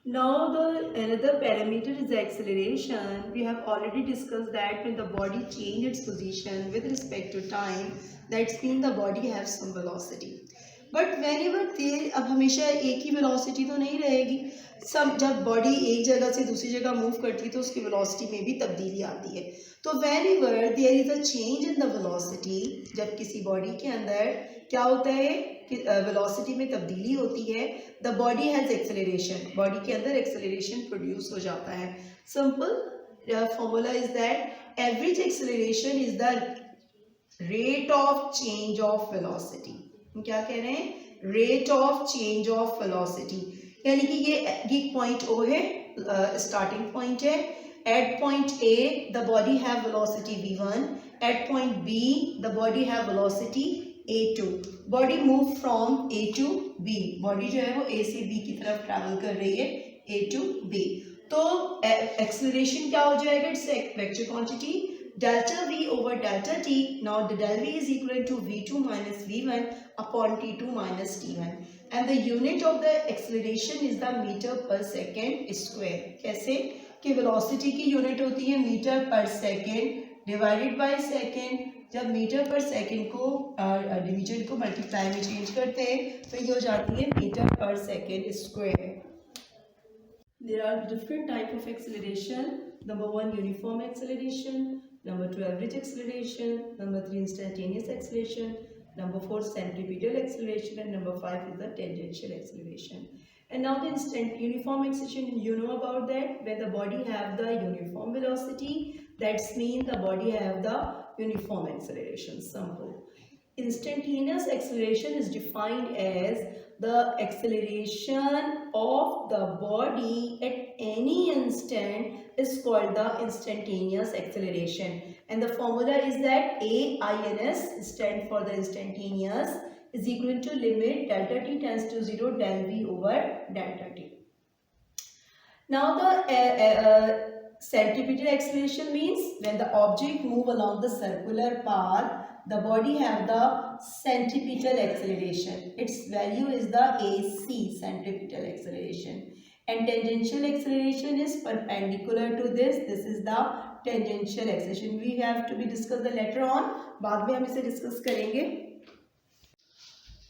Now the another parameter is acceleration. We have already discussed that when the body changes its position with respect to time, that's mean the body has some velocity. But whenever there अब हमेशा एक ही velocity तो नहीं रहेगी. सब जब body एक जगह से दूसरी जगह move करती है तो उसकी velocity में भी तब्दीली आती है. तो whenever there is a change in the velocity, जब किसी body के अंदर क्या होता है कि वेलोसिटी में तब्दीली होती है, the body has acceleration, body के अंदर एक्सेलरेशन प्रोड्यूस हो जाता है. Simple formula is that average acceleration is the rate of change of velocity. क्या कह रहे हैं? Rate of change of velocity. यानी कि ये पॉइंट ओ है, स्टार्टिंग पॉइंट है. At point A the body have velocity v1, at point B the body have velocity a2. Body move from a to b, body जो है वो a से b की तरफ ट्रैवल कर रही है, a to b. तो एक्सेलरेशन क्या हो जाएगा? It's vector quantity delta v over delta t. Now the del v is equal to v2 minus v1 upon t2 minus t1, and the unit of the acceleration is the meter per second square. कैसे कि velocity की unit होती है metre पर second divided by second. जब metre पर second को division को मल्टीप्लाई में चेंज करते हैं तो ये हो जाती है मीटर पर second square. There are different type of acceleration. Number 1 uniform acceleration, number 2 average acceleration, number 3 instantaneous acceleration, number 4 centripetal acceleration, and number 5 is the tangential acceleration. And now the uniform acceleration, you know about that. When the body have the uniform velocity, that's mean the body have the uniform acceleration. Simple. Instantaneous acceleration is defined as the acceleration of the body at any instant is called the instantaneous acceleration, and the formula is that AINS stand for the instantaneous is equal to limit delta t tends to 0 del v over delta t. Now the centripetal acceleration means when the object move along the circular path, the body have the centripetal acceleration. Its value is the AC, centripetal acceleration. And tangential acceleration is perpendicular to this. This is the tangential acceleration. We have to be discussed the later on. बाद में हम इसे discuss करेंगे.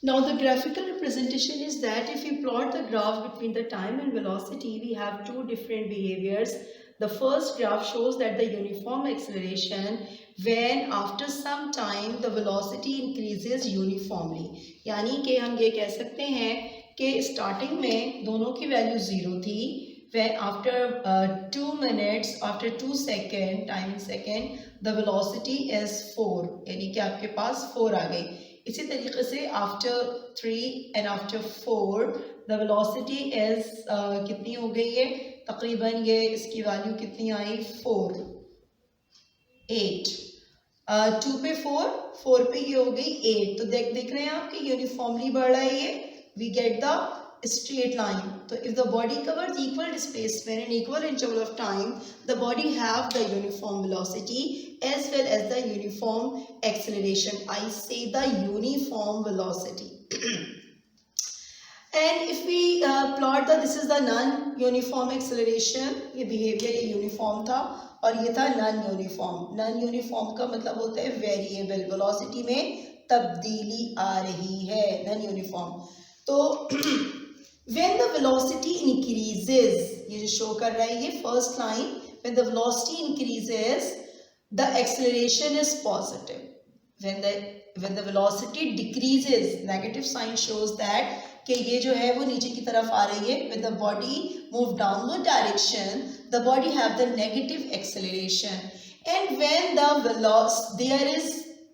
Now the graphical representation is that if we plot the graph between the time and velocity, we have two different behaviors. The first graph shows that the uniform acceleration when after some time the velocity increases uniformly. यानी कि हम ये कह सकते हैं कि starting में दोनों की वैल्यू 0 थी, when after 2 minutes, after 2 second time second, the velocity is 4, यानी कि आपके पास 4 आ गई. इसी तरीके से after 3 and after 4 the velocity is कितनी हो गई है? तकरीबन ये इसकी वैल्यू कितनी आई? 4, 8. 2 पे 4, 4 पे ये हो गई 8. तो देख रहे हैं आप कि यूनिफॉर्मली बढ़ रहा है ये. We get the straight line. तो if the body covers equal displacement in equal interval of time, the body have the uniform velocity as well as the uniform acceleration. I say the uniform velocity. And if we plot this is the non-uniform acceleration. ये behavior ये uniform था और ये था non-uniform. Non-uniform का मतलब होता है variable, velocity में तब्दीली आ रही है, non-uniform. तो when the velocity increases, ये जो show कर रहा है ये first line, when the velocity increases, the acceleration is positive. When the velocity decreases, negative sign shows that कि ये जो है वो नीचे की तरफ आ रही है. When the body move downward direction, the body have the negative acceleration. And when there is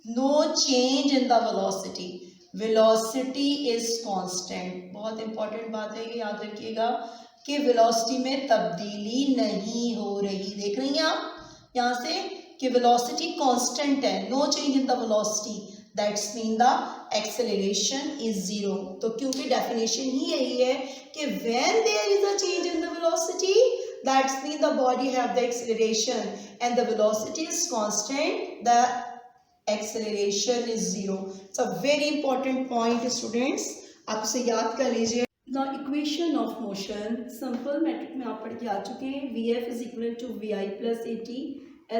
no change in the velocity, velocity is constant. बहुत important बात है, ये याद रखिएगा कि velocity में तब्दीली नहीं हो रही. देख रही हैं आप यहाँ से कि velocity constant है, no change in the velocity. That's mean the acceleration is 0. तो क्योंकि definition ही यही है कि when there is a change in the velocity, that's mean the body have the acceleration, and the velocity is constant, the acceleration is 0. It's a very important point, students. आप इसे याद कर लीजिए. Now equation of motion, simple metric में आप पढ़ के आ चुके हैं. Vf is equivalent to Vi plus At,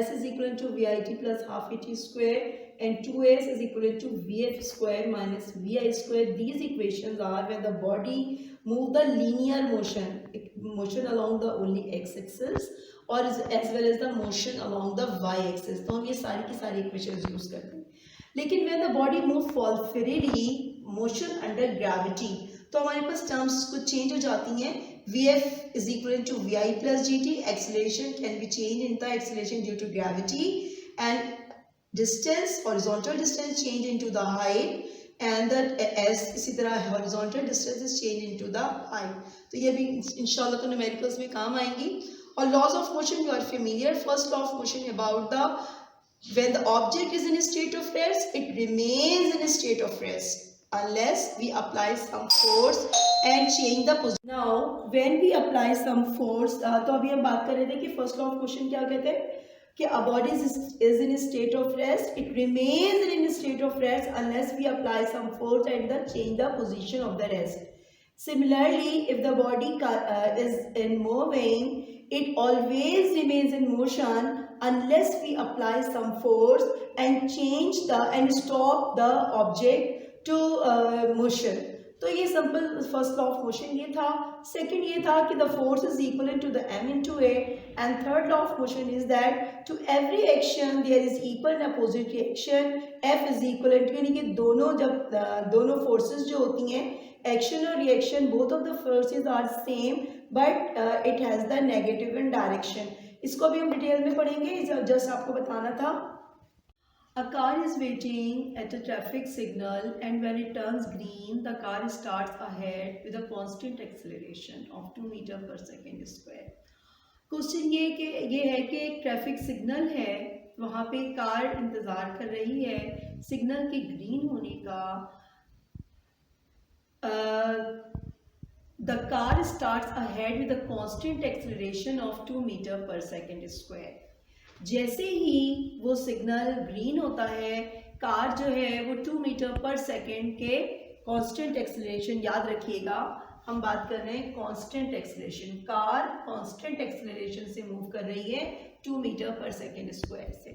S is equivalent to Vit plus half At square, and 2S is equivalent to Vf square minus Vi square. These equations are when the body move the linear motion along the only x-axis और as well as the motion along the y-axis. तो हम ये सारी की सारी equations use करते हैं. लेकिन when the body move porphyry motion under gravity, तो हमारे पास टर्म्स कुछ चेंज हो जाती हैं. Vf is equivalent to Vi plus Gt. Acceleration can be changed in the acceleration due to gravity, and distance, horizontal distance change into the height, and the s इसी तरह horizontal distance is changed into the height. तो ये भी इंशाल्लाह तो numericals में काम आएंगी. और laws of motion you are familiar. First law of motion about the when the object is in a state of rest, it remains in a state of rest unless we apply some force and change the position. Now when we apply some force, तो अभी हम बात कर रहे थे कि first law of motion क्या कहते हैं कि a body is in a state of rest, it remains in a state of rest unless we apply some force and change the position of the rest. Similarly, if the body is in moving, it always remains in motion unless we apply some force and change and stop the object to motion. तो ये simple first law of motion ये था. Second ये था कि the force is equal to the m into a, and third law of motion is that to every action there is equal and opposite reaction. f is equal to, यानी कि दोनों जब दोनों फोर्सेस जो होती हैं, एक्शन और reaction, both of the forces are same but it has the negative in direction. इसको भी हम डिटेल में पढ़ेंगे, जस्ट आपको बताना था. A car is waiting at a traffic signal, and when it turns green, the car starts ahead with a constant acceleration of 2 meters per second square. Question ये है कि एक ट्रैफिक सिग्नल है, वहाँ पे कार इंतज़ार कर रही है सिग्नल के ग्रीन होने का. The car starts ahead with a constant acceleration of 2 meters per second square. जैसे ही वो सिग्नल ग्रीन होता है, कार जो है वो 2 मीटर पर सेकेंड के कांस्टेंट एक्सेलरेशन, याद रखिएगा हम बात कर रहे हैं constant acceleration, car constant acceleration से मूव कर रही है 2 मीटर पर सेकेंड स्क्वायर से.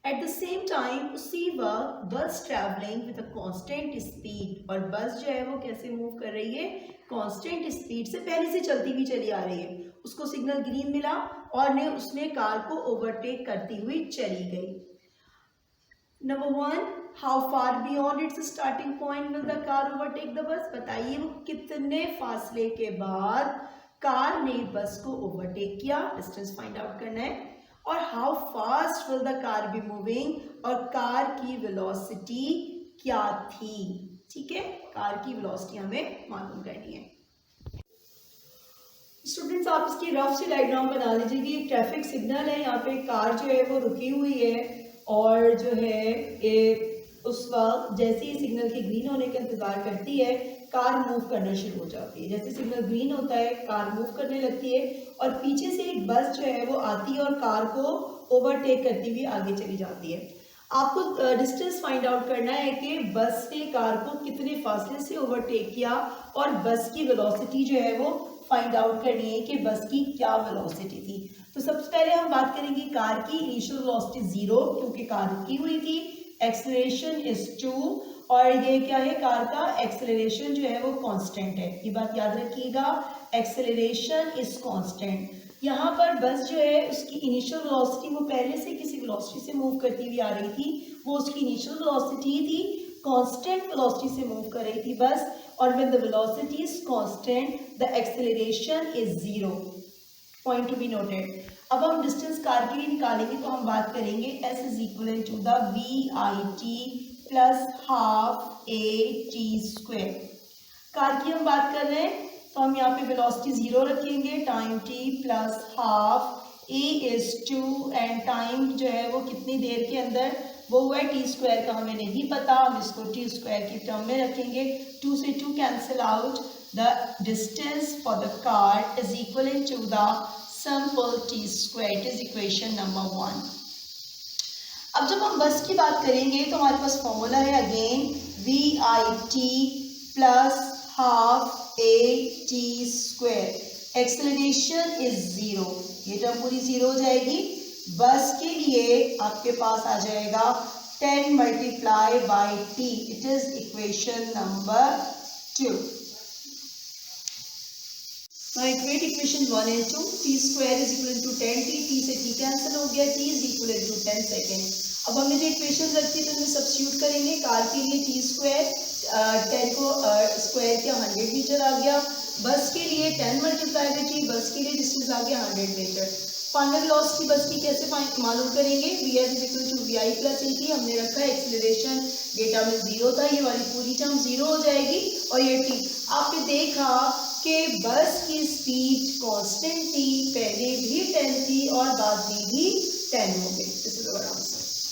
एट द सेम टाइम उसी वक्त बस travelling with a constant speed, और बस जो है वो कैसे मूव कर रही है, कांस्टेंट स्पीड से पहले से चलती हुई चली आ रही है. उसको सिग्नल ग्रीन मिला और उसने कार को ओवरटेक करती हुई चली गई. Number 1, how far beyond it's starting point will the car overtake the bus. बताइए वो कितने फासले के बाद कार ने बस को ओवरटेक किया, डिस्टेंस फाइंड आउट करना है. और how fast will the car be moving, और कार की वेलोसिटी क्या थी. ठीक है, कार की वेलोसिटी हमें मालूम करनी है. स्टूडेंट्स आप इसकी रफ सी डायग्राम बना लीजिए कि एक ट्रैफिक सिग्नल है, यहाँ पे कार जो है वो रुकी हुई है और जो है उस वक्त जैसे ही सिग्नल के ग्रीन होने का इंतज़ार करती है, कार मूव करना शुरू हो जाती है. जैसे सिग्नल ग्रीन होता है कार मूव करने लगती है और पीछे से एक बस जो है वो आती है और कार को ओवरटेक करती हुई आगे चली जाती है. आपको डिस्टेंस फाइंड आउट करना है कि बस ने कार को कितने फासले से ओवरटेक किया और बस की वेलोसिटी जो है वो फाइंड आउट करनी है कि बस की क्या वेलोसिटी थी. तो सबसे पहले हम बात करेंगे कार की इनिशियल वेलोसिटी 0, क्योंकि कार रुकी हुई थी. एक्सेलरेशन इज 2, और ये क्या है, कार का एक्सेलरेशन जो है वो कांस्टेंट है. ये बात याद रखिएगा, एक्सेलरेशन इज कांस्टेंट. यहाँ पर बस जो है उसकी इनिशियल वेलोसिटी, वो पहले से किसी वेलोसिटी से मूव करती हुई आ रही थी, वो उसकी इनिशियल वेलोसिटी थी, कांस्टेंट वेलोसिटी से मूव कर रही थी बस. और when the velocity is constant, the acceleration is 0. Point to be noted. अब हम डिस्टेंस कार के लिए निकालेंगे तो हम बात करेंगे s is equal to the VIT plus half AT square. Car की हम बात कर रहे हैं तो हम यहाँ पे वेलोसिटी 0 रखेंगे, time t plus half, a is 2 and time जो है वो कितनी देर के अंदर वो हुआ है टी स्क्वायर का हमें नहीं पता, हम इसको टी स्क्वायर की टर्म में रखेंगे. 2 से 2 cancel out, the distance for the car is equal to the simple T square. It is equation number 1. अब जब हम बस की बात करेंगे तो हमारे पास फॉर्मूला है again VIT plus half A T square. Acceleration is 0, ये टर्म पूरी 0 हो जाएगी। बस के लिए आपके पास आ जाएगा 10 multiply by T, it is equation number 2। Now equate equation 1 and 2, t square is equal to 10t, t से t कैंसिल हो गया, t is equal to 10 second. अब हमने जो इक्वेशन रखी है तो उनमें सब्स्टिट्यूट करेंगे। कार के लिए t स्क्वायर 10 को स्क्वायर किया 100 मीटर आ गया। बस के लिए 10 मल्टीप्लाई बाई टी, बस के लिए डिस्टेंस आ गया 100 मीटर। फाइनल वेलोसिटी बस की कैसे मालूम करेंगे? Vf is equal to Vi plus at, हमने रखा है एक्सेलरेशन डेटा में 0 था, ये वाली पूरी टर्म 0 हो जाएगी और ये t। आपने देखा कि बस की स्पीड कांस्टेंट थी, पहले भी 10 थी और बाद में भी 10 हो गई। This is our answer.